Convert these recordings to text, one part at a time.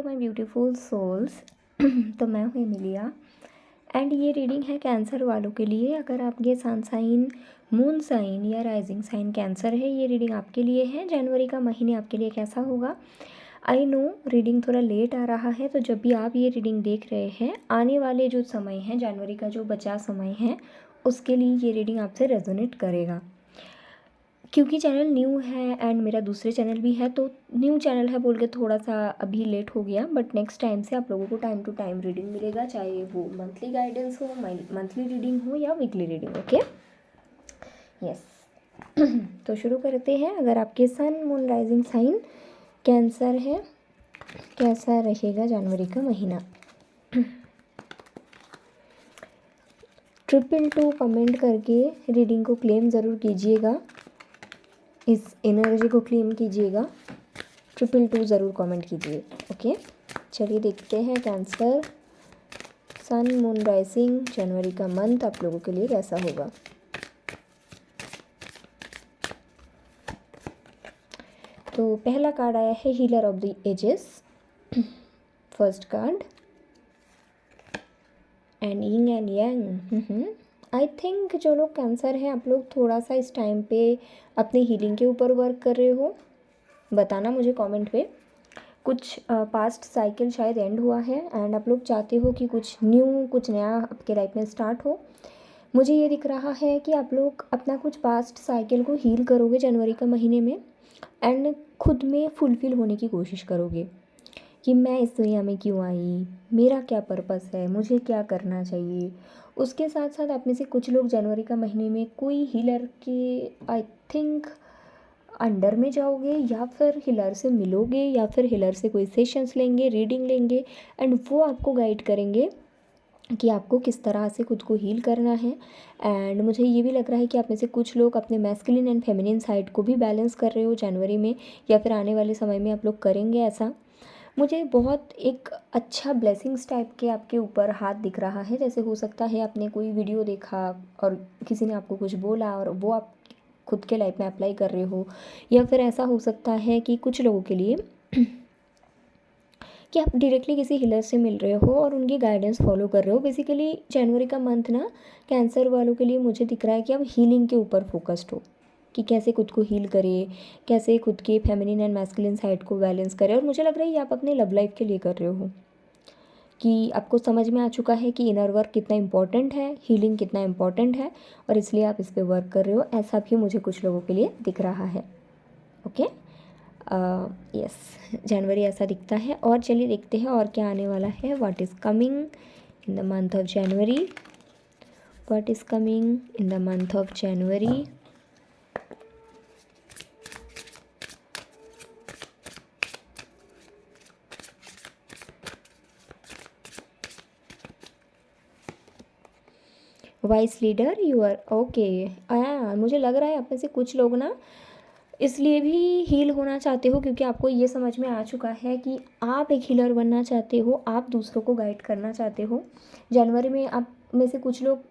My beautiful souls. तो मैं हूँ एमिलिया एंड ये रीडिंग है कैंसर वालों के लिए। अगर आपके सन साइन, मून साइन या राइजिंग साइन कैंसर है, ये रीडिंग आपके लिए है। जनवरी का महीने आपके लिए कैसा होगा? आई नो रीडिंग थोड़ा लेट आ रहा है, तो जब भी आप ये रीडिंग देख रहे हैं, आने वाले जो समय है, जनवरी का जो बचा समय है, उसके लिए ये रीडिंग आपसे रेजोनेट करेगा। क्योंकि चैनल न्यू है एंड मेरा दूसरे चैनल भी है, तो न्यू चैनल है बोल के थोड़ा सा अभी लेट हो गया, बट नेक्स्ट टाइम से आप लोगों को टाइम टू टाइम रीडिंग मिलेगा, चाहे वो मंथली गाइडेंस हो, मंथली रीडिंग हो या वीकली रीडिंग। Okay, yes. तो शुरू करते हैं। अगर आपके सन, मून, राइजिंग साइन कैंसर है, कैसा रहेगा जनवरी का महीना? 222 कमेंट करके रीडिंग को क्लेम ज़रूर कीजिएगा, इस एनर्जी को क्लेम कीजिएगा। 222 ज़रूर कमेंट कीजिए। ओके, चलिए देखते हैं कैंसर सन, मून, राइजिंग जनवरी का मंथ आप लोगों के लिए कैसा होगा। तो पहला कार्ड आया है healer of the ages, first card, and yin and yang. I think जो लोग कैंसर हैं, आप लोग थोड़ा सा इस टाइम पे अपने हीलिंग के ऊपर वर्क कर रहे हो। बताना मुझे कमेंट पे। कुछ पास्ट साइकिल शायद एंड हुआ है एंड आप लोग चाहते हो कि कुछ न्यू, कुछ नया आपके लाइफ में स्टार्ट हो। मुझे ये दिख रहा है कि आप लोग अपना कुछ पास्ट साइकिल को हील करोगे जनवरी का महीने में एंड खुद में फुलफ़िल होने की कोशिश करोगे कि मैं इस दुनिया में क्यों आई, मेरा क्या पर्पस है, मुझे क्या करना चाहिए। उसके साथ साथ आप में से कुछ लोग जनवरी का महीने में कोई हीलर के आई थिंक अंडर में जाओगे, या फिर हीलर से मिलोगे, या फिर हीलर से कोई सेशंस लेंगे, रीडिंग लेंगे एंड वो आपको गाइड करेंगे कि आपको किस तरह से खुद को हील करना है। एंड मुझे ये भी लग रहा है कि आप में से कुछ लोग अपने मैस्कुलिन एंड फेमिनिन साइड को भी बैलेंस कर रहे हो जनवरी में, या फिर आने वाले समय में आप लोग करेंगे ऐसा। मुझे बहुत एक अच्छा ब्लेसिंग्स टाइप के आपके ऊपर हाथ दिख रहा है। जैसे हो सकता है आपने कोई वीडियो देखा और किसी ने आपको कुछ बोला और वो आप खुद के लाइफ में अप्लाई कर रहे हो, या फिर ऐसा हो सकता है कि कुछ लोगों के लिए कि आप डायरेक्टली किसी हीलर से मिल रहे हो और उनकी गाइडेंस फॉलो कर रहे हो। बेसिकली जनवरी का मंथ ना कैंसर वालों के लिए मुझे दिख रहा है कि आप हीलिंग के ऊपर फोकस्ड हो, कि कैसे खुद को हील करें, कैसे खुद के फेमिनिन एंड मैस्कुलिन साइड को बैलेंस करें। और मुझे लग रहा है ये आप अपने लव लाइफ के लिए कर रहे हो, कि आपको समझ में आ चुका है कि इनर वर्क कितना इंपॉर्टेंट है, हीलिंग कितना इंपॉर्टेंट है, और इसलिए आप इस पर वर्क कर रहे हो। ऐसा भी मुझे कुछ लोगों के लिए दिख रहा है। ओके, यस, जनवरी ऐसा दिखता है। और चलिए देखते हैं और क्या आने वाला है। What is coming in the month of January, what is coming in the month of January. Vice leader, you are okay. मुझे लग रहा है आप में से कुछ लोग ना इसलिए भी हील होना चाहते हो क्योंकि आपको ये समझ में आ चुका है कि आप एक हीलर बनना चाहते हो, आप दूसरों को गाइड करना चाहते हो। जनवरी में आप में से कुछ लोग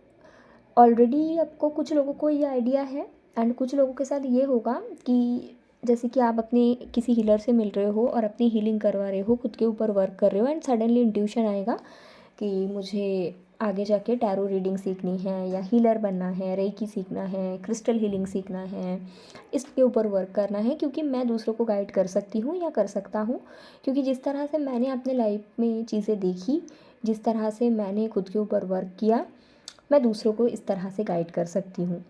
ऑलरेडी, आपको कुछ लोगों को ये आइडिया है एंड कुछ लोगों के साथ ये होगा कि जैसे कि आप अपने किसी हीलर से मिल रहे हो और अपनी हीलिंग करवा रहे हो, खुद के ऊपर वर्क कर रहे हो एंड सडनली इंट्यूशन आएगा कि मुझे आगे जाके टैरो रीडिंग सीखनी है, या हीलर बनना है, रेकी सीखना है, क्रिस्टल हीलिंग सीखना है, इसके ऊपर वर्क करना है, क्योंकि मैं दूसरों को गाइड कर सकती हूँ या कर सकता हूँ। क्योंकि जिस तरह से मैंने अपने लाइफ में चीज़ें देखी, जिस तरह से मैंने खुद के ऊपर वर्क किया, मैं दूसरों को इस तरह से गाइड कर सकती हूँ।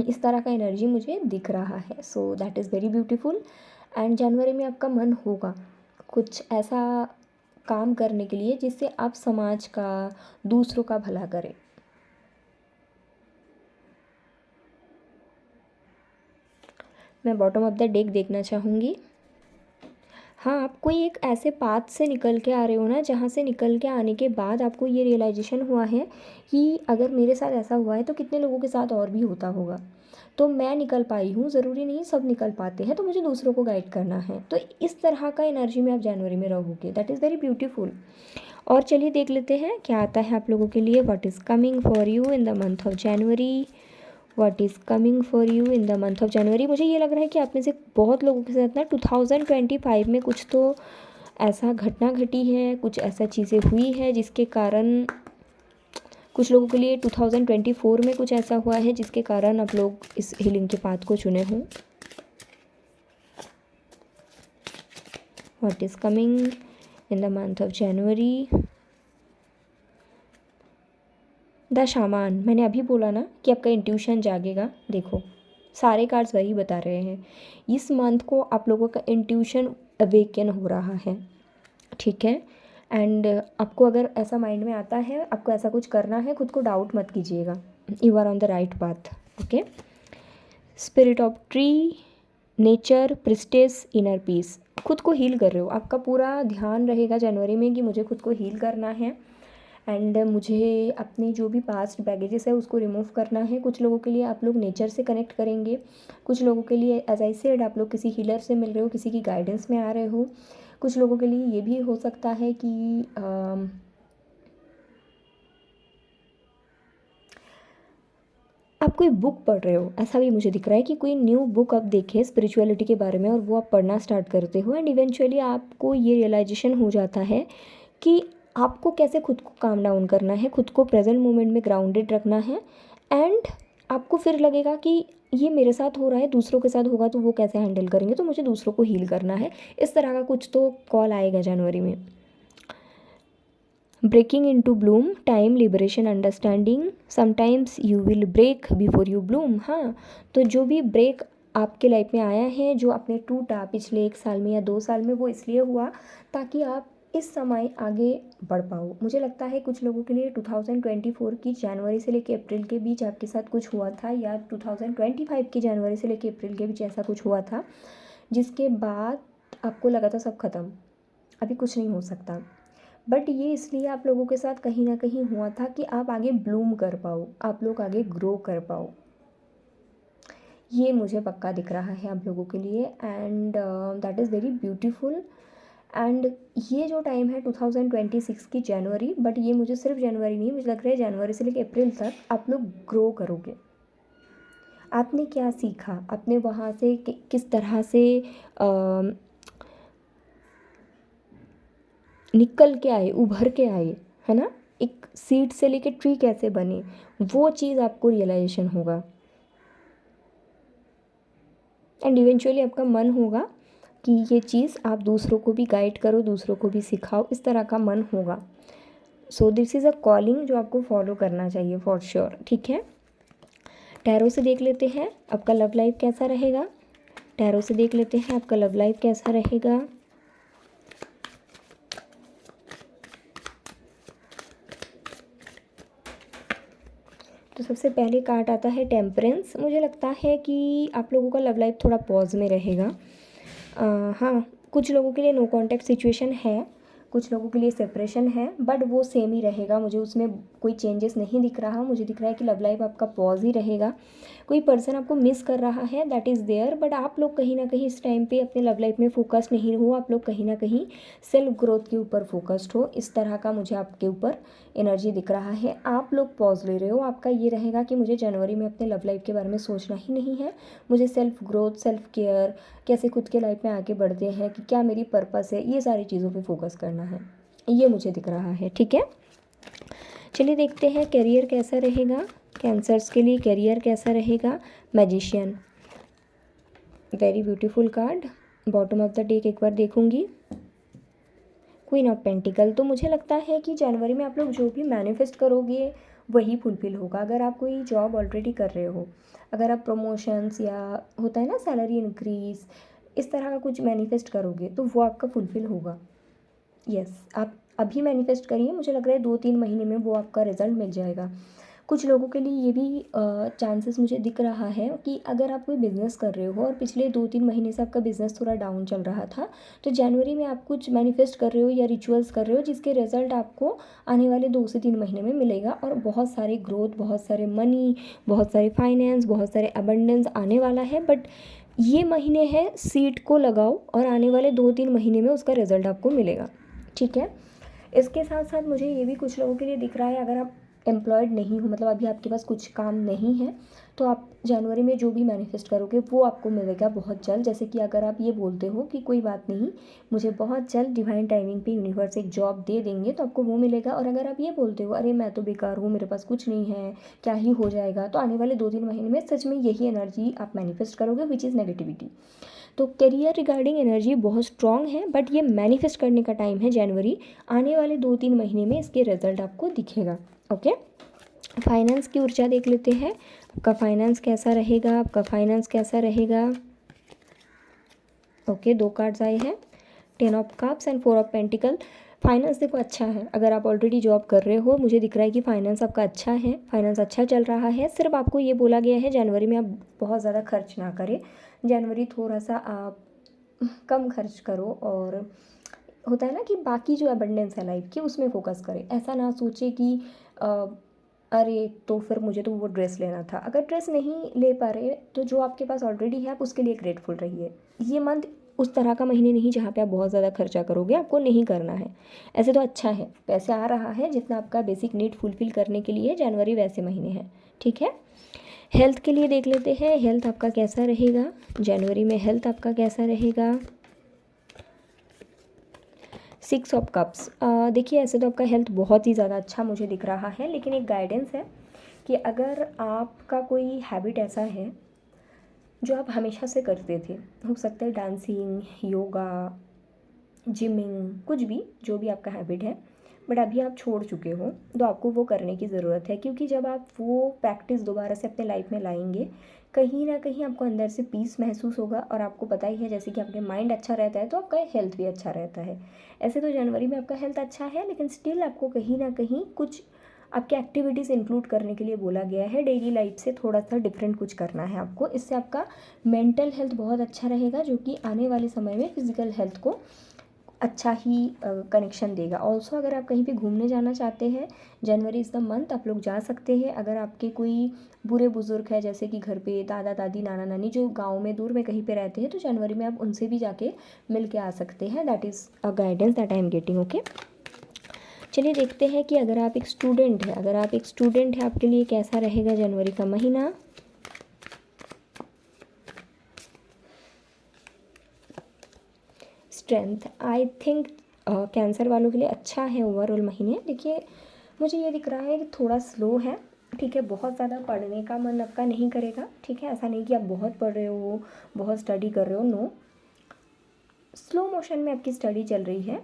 इस तरह का एनर्जी मुझे दिख रहा है। So that is very beautiful. And जनवरी में आपका मन होगा कुछ ऐसा काम करने के लिए जिससे आप समाज का, दूसरों का भला करें। मैं बॉटम ऑफ द डेक देखना चाहूँगी। हाँ, आप कोई एक ऐसे पाथ से निकल के आ रहे हो ना, जहाँ से निकल के आने के बाद आपको ये रियलाइजेशन हुआ है कि अगर मेरे साथ ऐसा हुआ है तो कितने लोगों के साथ और भी होता होगा। तो मैं निकल पाई हूँ, ज़रूरी नहीं सब निकल पाते हैं, तो मुझे दूसरों को गाइड करना है। तो इस तरह का एनर्जी में आप जनवरी में रहोगे। That is very beautiful. और चलिए देख लेते हैं क्या आता है आप लोगों के लिए। What is coming for you in the month of January, what is coming for you in the month of जनवरी। मुझे ये लग रहा है कि आप में से बहुत लोगों के साथ ना 2025 में कुछ तो ऐसा घटना घटी है, कुछ ऐसा चीज़ें हुई है जिसके कारण कुछ लोगों के लिए 2024 में कुछ ऐसा हुआ है जिसके कारण आप लोग इस हीलिंग के पाथ को चुने हों। What is coming in the month of January? The shaman. मैंने अभी बोला ना कि आपका इंट्यूशन जागेगा। देखो सारे कार्ड्स वही बता रहे हैं, इस मंथ को आप लोगों का इंट्यूशन अवेकन हो रहा है, ठीक है। एंड आपको अगर ऐसा माइंड में आता है आपको ऐसा कुछ करना है, खुद को डाउट मत कीजिएगा, you are on the right path, okay. Spirit of tree, nature, priestess, inner peace, खुद को हील कर रहे हो। आपका पूरा ध्यान रहेगा जनवरी में कि मुझे खुद को हील करना है एंड मुझे अपनी जो भी पास्ट बैगेजेस है उसको रिमूव करना है। कुछ लोगों के लिए आप लोग नेचर से कनेक्ट करेंगे, कुछ लोगों के लिए एज आई सेड आप लोग किसी हीलर से मिल रहे हो, किसी की गाइडेंस में आ रहे हो। कुछ लोगों के लिए ये भी हो सकता है कि आप कोई बुक पढ़ रहे हो, ऐसा भी मुझे दिख रहा है कि कोई न्यू बुक आप देखें स्पिरिचुअलिटी के बारे में और वो आप पढ़ना स्टार्ट करते हो एंड इवेंचुअली आपको ये रियलाइजेशन हो जाता है कि आपको कैसे खुद को काम डाउन करना है, खुद को प्रेजेंट मोमेंट में ग्राउंडेड रखना है एंड आपको फिर लगेगा कि ये मेरे साथ हो रहा है, दूसरों के साथ होगा तो वो कैसे हैंडल करेंगे, तो मुझे दूसरों को हील करना है। इस तरह का कुछ तो कॉल आएगा जनवरी में। Breaking into bloom, time, liberation, understanding, sometimes you will break before you bloom. हाँ, तो जो भी ब्रेक आपके लाइफ में आया है, जो आपने टूटा पिछले 1 साल में या 2 साल में, वो इसलिए हुआ ताकि आप इस समय आगे बढ़ पाओ। मुझे लगता है कुछ लोगों के लिए 2024 की जनवरी से लेकर अप्रैल के बीच आपके साथ कुछ हुआ था, या 2025 की जनवरी से लेकर अप्रैल के बीच ऐसा कुछ हुआ था जिसके बाद आपको लगा था सब खत्म, अभी कुछ नहीं हो सकता। बट ये इसलिए आप लोगों के साथ कहीं ना कहीं हुआ था कि आप आगे ब्लूम कर पाओ, आप लोग आगे ग्रो कर पाओ। ये मुझे पक्का दिख रहा है आप लोगों के लिए and that is very beautiful. And ये जो टाइम है 2026 की जनवरी, बट ये मुझे सिर्फ जनवरी नहीं, मुझे लग रहा है जनवरी से लेकर अप्रैल तक आप लोग ग्रो करोगे। आपने क्या सीखा, आपने वहाँ से किस तरह से निकल के आए, उभर के आए, है ना। एक सीड से लेके ट्री कैसे बने, वो चीज़ आपको रियलाइजेशन होगा एंड इवेंचुअली आपका मन होगा कि ये चीज़ आप दूसरों को भी गाइड करो, दूसरों को भी सिखाओ, इस तरह का मन होगा। So this is a calling जो आपको फॉलो करना चाहिए फॉर श्योर, ठीक है। टैरो से देख लेते हैं आपका लव लाइफ कैसा रहेगा। टैरो से देख लेते हैं आपका लव लाइफ कैसा रहेगा। तो सबसे पहले कार्ड आता है टेम्परेंस। मुझे लगता है कि आप लोगों का लव लाइफ थोड़ा पॉज में रहेगा। हाँ, कुछ लोगों के लिए नो कॉन्टैक्ट सिचुएशन है, कुछ लोगों के लिए सेपरेशन है, बट वो सेम ही रहेगा, मुझे उसमें कोई चेंजेस नहीं दिख रहा। मुझे दिख रहा है कि लव लाइफ आपका पॉज ही रहेगा। कोई पर्सन आपको मिस कर रहा है, दैट इज़ देयर, बट आप लोग कहीं ना कहीं इस टाइम पे अपने लव लाइफ में फोकस्ड नहीं हो, आप लोग कहीं ना कहीं सेल्फ ग्रोथ के ऊपर फोकस्ड हो। इस तरह का मुझे आपके ऊपर एनर्जी दिख रहा है। आप लोग पॉज ले रहे हो, आपका ये रहेगा कि मुझे जनवरी में अपने लव लाइफ के बारे में सोचना ही नहीं है, मुझे सेल्फ ग्रोथ, सेल्फ केयर, कैसे खुद के लाइफ में आगे बढ़ते हैं, कि क्या मेरी पर्पस है, ये सारी चीज़ों पे फोकस करना है, ये मुझे दिख रहा है, ठीक है। चलिए देखते हैं करियर कैसा रहेगा। कैंसर्स के लिए करियर कैसा रहेगा। Magician, very beautiful card. Bottom of the deck एक बार देखूंगी। Queen of pentacle. तो मुझे लगता है कि जनवरी में आप लोग जो भी मैनिफेस्ट करोगे वही फुलफिल होगा। अगर आप कोई जॉब ऑलरेडी कर रहे हो, अगर आप प्रमोशंस या होता है ना सैलरी इंक्रीज, इस तरह का कुछ मैनिफेस्ट करोगे तो वो आपका फुलफिल होगा। यस, आप अभी मैनिफेस्ट करिए, मुझे लग रहा है 2-3 महीने में वो आपका रिजल्ट मिल जाएगा। कुछ लोगों के लिए ये भी चांसेस मुझे दिख रहा है कि अगर आप कोई बिज़नेस कर रहे हो और पिछले 2-3 महीने से आपका बिज़नेस थोड़ा डाउन चल रहा था, तो जनवरी में आप कुछ मैनिफेस्ट कर रहे हो या रिचुअल्स कर रहे हो जिसके रिजल्ट आपको आने वाले 2 से 3 महीने में मिलेगा और बहुत सारी ग्रोथ, बहुत सारे मनी, बहुत सारे फाइनेंस, बहुत सारे अबंडेंस आने वाला है। बट ये महीने हैं, सीड को लगाओ और आने वाले 2-3 महीने में उसका रिजल्ट आपको मिलेगा, ठीक है। इसके साथ साथ मुझे ये भी कुछ लोगों के लिए दिख रहा है, अगर आप एम्प्लॉयड नहीं हो, मतलब अभी आपके पास कुछ काम नहीं है, तो आप जनवरी में जो भी मैनिफेस्ट करोगे वो आपको मिलेगा बहुत जल्द। जैसे कि अगर आप ये बोलते हो कि कोई बात नहीं, मुझे बहुत जल्द डिवाइन टाइमिंग पे यूनिवर्स एक जॉब दे देंगे, तो आपको वो मिलेगा। और अगर आप ये बोलते हो अरे मैं तो बेकार हूँ, मेरे पास कुछ नहीं है, क्या ही हो जाएगा, तो आने वाले 2-3 महीने में सच में यही एनर्जी आप मैनिफेस्ट करोगे, विच इज़ नेगेटिविटी। तो करियर रिगार्डिंग एनर्जी बहुत स्ट्रॉन्ग है, बट ये मैनिफेस्ट करने का टाइम है जनवरी। आने वाले 2-3 महीने में इसके रिजल्ट आपको दिखेगा। ओके, फाइनेंस की ऊर्जा देख लेते हैं। आपका फाइनेंस कैसा रहेगा, आपका फाइनेंस कैसा रहेगा। ओके, 2 कार्ड्स आए हैं, 10 of cups and 4 of pentacle. Finance देखो अच्छा है, अगर आप ऑलरेडी जॉब कर रहे हो, मुझे दिख रहा है कि फाइनेंस आपका अच्छा है, फाइनेंस अच्छा चल रहा है। सिर्फ आपको ये बोला गया है जनवरी में आप बहुत ज़्यादा खर्च ना करें, जनवरी थोड़ा सा आप कम खर्च करो, और होता है ना कि बाकी जो एबंडेंस है लाइफ की उसमें फोकस करें। ऐसा ना सोचे कि अरे तो फिर मुझे तो वो ड्रेस लेना था। अगर ड्रेस नहीं ले पा रहे तो जो आपके पास ऑलरेडी है आप उसके लिए ग्रेटफुल रहिए। ये मंथ उस तरह का महीने नहीं जहाँ पे आप बहुत ज़्यादा खर्चा करोगे, आपको नहीं करना है। ऐसे तो अच्छा है, पैसे आ रहा है जितना आपका बेसिक नीड फुलफिल करने के लिए जनवरी वैसे महीने हैं, ठीक है। हेल्थ के लिए देख लेते हैं, हेल्थ आपका कैसा रहेगा जनवरी में, हेल्थ आपका कैसा रहेगा। 6 ऑफ कप्स, देखिए ऐसे तो आपका हेल्थ बहुत ही ज़्यादा अच्छा मुझे दिख रहा है, लेकिन एक गाइडेंस है कि अगर आपका कोई हैबिट ऐसा है जो आप हमेशा से करते थे, हो सकता है डांसिंग, योगा, जिमिंग, कुछ भी, जो भी आपका हैबिट है, बट अभी आप छोड़ चुके हो, तो आपको वो करने की ज़रूरत है। क्योंकि जब आप वो प्रैक्टिस दोबारा से अपने लाइफ में लाएंगे, कहीं ना कहीं आपको अंदर से पीस महसूस होगा। और आपको पता ही है जैसे कि आपके माइंड अच्छा रहता है तो आपका हेल्थ भी अच्छा रहता है। ऐसे तो जनवरी में आपका हेल्थ अच्छा है, लेकिन स्टिल आपको कहीं ना कहीं कुछ आपके एक्टिविटीज़ इंक्लूड करने के लिए बोला गया है। डेली लाइफ से थोड़ा सा डिफरेंट कुछ करना है आपको, इससे आपका मेंटल हेल्थ बहुत अच्छा रहेगा, जो कि आने वाले समय में फिजिकल हेल्थ को अच्छा ही कनेक्शन देगा। ऑल्सो अगर आप कहीं पे घूमने जाना चाहते हैं, जनवरी इज़ द मंथ आप लोग जा सकते हैं। अगर आपके कोई बूढ़े बुजुर्ग है, जैसे कि घर पे दादा दादी, नाना नानी जो गांव में दूर में कहीं पे रहते हैं, तो जनवरी में आप उनसे भी जाके मिल के आ सकते हैं। That is a guidance that I am getting. Okay, चलिए देखते हैं कि अगर आप एक स्टूडेंट है, अगर आप एक स्टूडेंट है आपके लिए कैसा रहेगा जनवरी का महीना। स्ट्रेंथ, आई थिंक कैंसर वालों के लिए अच्छा है ओवरऑल महीने। देखिए मुझे ये दिख रहा है कि थोड़ा स्लो है, ठीक है। बहुत ज़्यादा पढ़ने का मन आपका नहीं करेगा, ठीक है। ऐसा नहीं कि आप बहुत पढ़ रहे हो, बहुत स्टडी कर रहे हो, नो, स्लो मोशन में आपकी स्टडी चल रही है,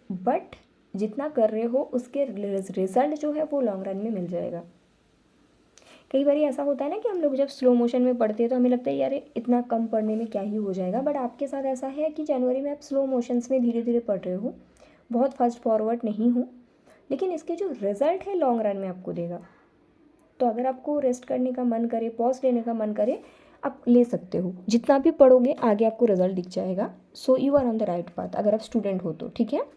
बट जितना कर रहे हो उसके रिजल्ट जो है वो लॉन्ग रन में मिल जाएगा। कई बार ऐसा होता है ना कि हम लोग जब स्लो मोशन में पढ़ते हैं तो हमें लगता है यार इतना कम पढ़ने में क्या ही हो जाएगा, बट आपके साथ ऐसा है कि जनवरी में आप स्लो मोशंस में धीरे धीरे पढ़ रहे हो, बहुत फास्ट फॉरवर्ड नहीं हो, लेकिन इसके जो रिज़ल्ट है लॉन्ग रन में आपको देगा। तो अगर आपको रेस्ट करने का मन करे, पॉज लेने का मन करे, आप ले सकते हो। जितना भी पढ़ोगे आगे आपको रिजल्ट दिख जाएगा। So you are on the right path अगर आप स्टूडेंट हो तो, ठीक है।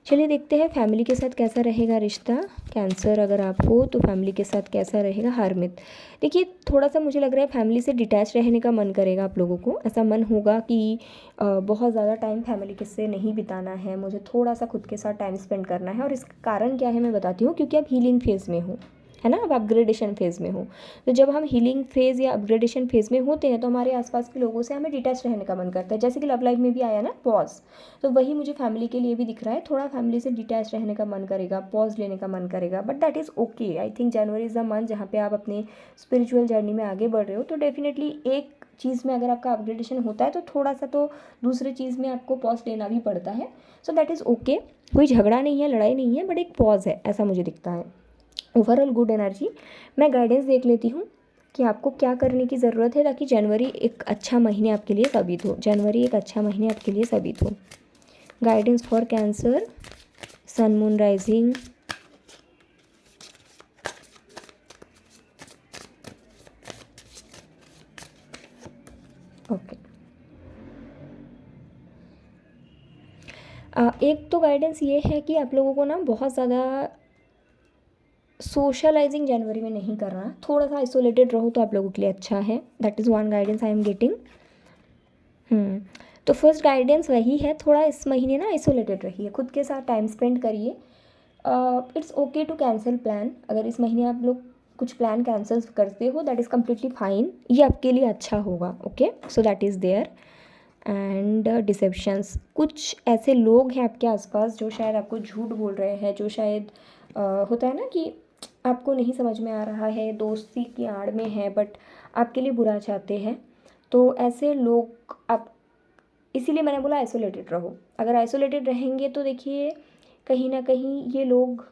चलिए देखते हैं फैमिली के साथ कैसा रहेगा रिश्ता। कैंसर अगर आप हो तो फैमिली के साथ कैसा रहेगा। हरमित, देखिए थोड़ा सा मुझे लग रहा है फैमिली से डिटैच रहने का मन करेगा आप लोगों को। ऐसा मन होगा कि बहुत ज़्यादा टाइम फैमिली के से नहीं बिताना है, मुझे थोड़ा सा खुद के साथ टाइम स्पेंड करना है। और इसका कारण क्या है मैं बताती हूँ, क्योंकि आप हीलिंग फेज़ में हो, है ना, अब अपग्रेडेशन फेज़ में हो। तो जब हम हीलिंग फेज़ या अपग्रेडेशन फेज़ में होते हैं तो हमारे आसपास के लोगों से हमें डिटैच रहने का मन करता है। जैसे कि लव लाइफ में भी आया ना पॉज, तो वही मुझे फैमिली के लिए भी दिख रहा है। थोड़ा फैमिली से डिटैच रहने का मन करेगा, पॉज लेने का मन करेगा, but that is okay. I think January is the month जहाँ पे आप अपने स्पिरिचुअल जर्नी में आगे बढ़ रहे हो, तो डेफिनेटली एक चीज़ में अगर आपका अपग्रेडेशन होता है तो थोड़ा सा तो दूसरी चीज़ में आपको पॉज लेना भी पड़ता है। सो दैट इज़ ओके, कोई झगड़ा नहीं है, लड़ाई नहीं है, बट एक पॉज है, ऐसा मुझे दिखता है। Overall good energy. मैं गाइडेंस देख लेती हूँ कि आपको क्या करने की ज़रूरत है ताकि जनवरी एक अच्छा महीने आपके लिए साबित हो, जनवरी एक अच्छा महीने आपके लिए साबित हो। Guidance for Cancer, sun moon rising, okay. एक तो गाइडेंस ये है कि आप लोगों को ना बहुत ज़्यादा सोशलाइजिंग जनवरी में नहीं करना, थोड़ा सा आइसोलेटेड रहो तो आप लोगों के लिए अच्छा है। That is one guidance I am getting. तो फर्स्ट गाइडेंस वही है, थोड़ा इस महीने ना आइसोलेटेड रहिए, खुद के साथ टाइम स्पेंड करिए। It's okay to cancel plan. अगर इस महीने आप लोग कुछ प्लान कैंसिल करते हो दैट इज़ कम्प्लीटली फाइन, ये आपके लिए अच्छा होगा। Okay, so that is there. And deceptions, कुछ ऐसे लोग हैं आपके आसपास जो शायद आपको झूठ बोल रहे हैं, जो शायद होता है ना कि आपको नहीं समझ में आ रहा है, दोस्ती की आड़ में है बट आपके लिए बुरा चाहते हैं। तो ऐसे लोग आप, इसीलिए मैंने बोला आइसोलेटेड रहो। अगर आइसोलेटेड रहेंगे तो देखिए कहीं ना कहीं ये लोग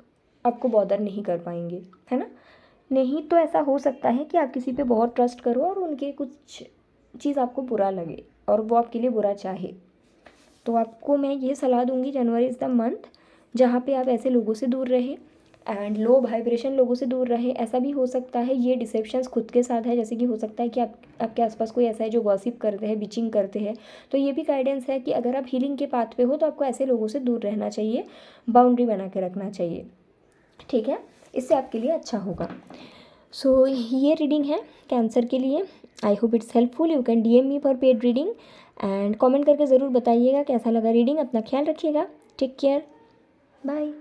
आपको बॉदर नहीं कर पाएंगे, है ना। नहीं तो ऐसा हो सकता है कि आप किसी पे बहुत ट्रस्ट करो और उनके कुछ चीज़ आपको बुरा लगे और वो आपके लिए बुरा चाहे। तो आपको मैं ये सलाह दूंगी, जनवरी इज़ द मंथ जहाँ पे आप ऐसे लोगों से दूर रहे एंड लो वाइब्रेशन लोगों से दूर रहे। ऐसा भी हो सकता है ये डिसेप्शंस खुद के साथ है, जैसे कि हो सकता है कि आपके आसपास कोई ऐसा है जो गॉसिप करते हैं, बिचिंग करते हैं। तो ये भी गाइडेंस है कि अगर आप हीलिंग के पाथ पे हो तो आपको ऐसे लोगों से दूर रहना चाहिए, बाउंड्री बना के रखना चाहिए, ठीक है। इससे आपके लिए अच्छा होगा। सो ये रीडिंग है कैंसर के लिए। I hope it's helpful. You can DM me for paid reading and comment करके ज़रूर बताइएगा कैसा लगा रीडिंग। अपना ख्याल रखिएगा। Take care, bye.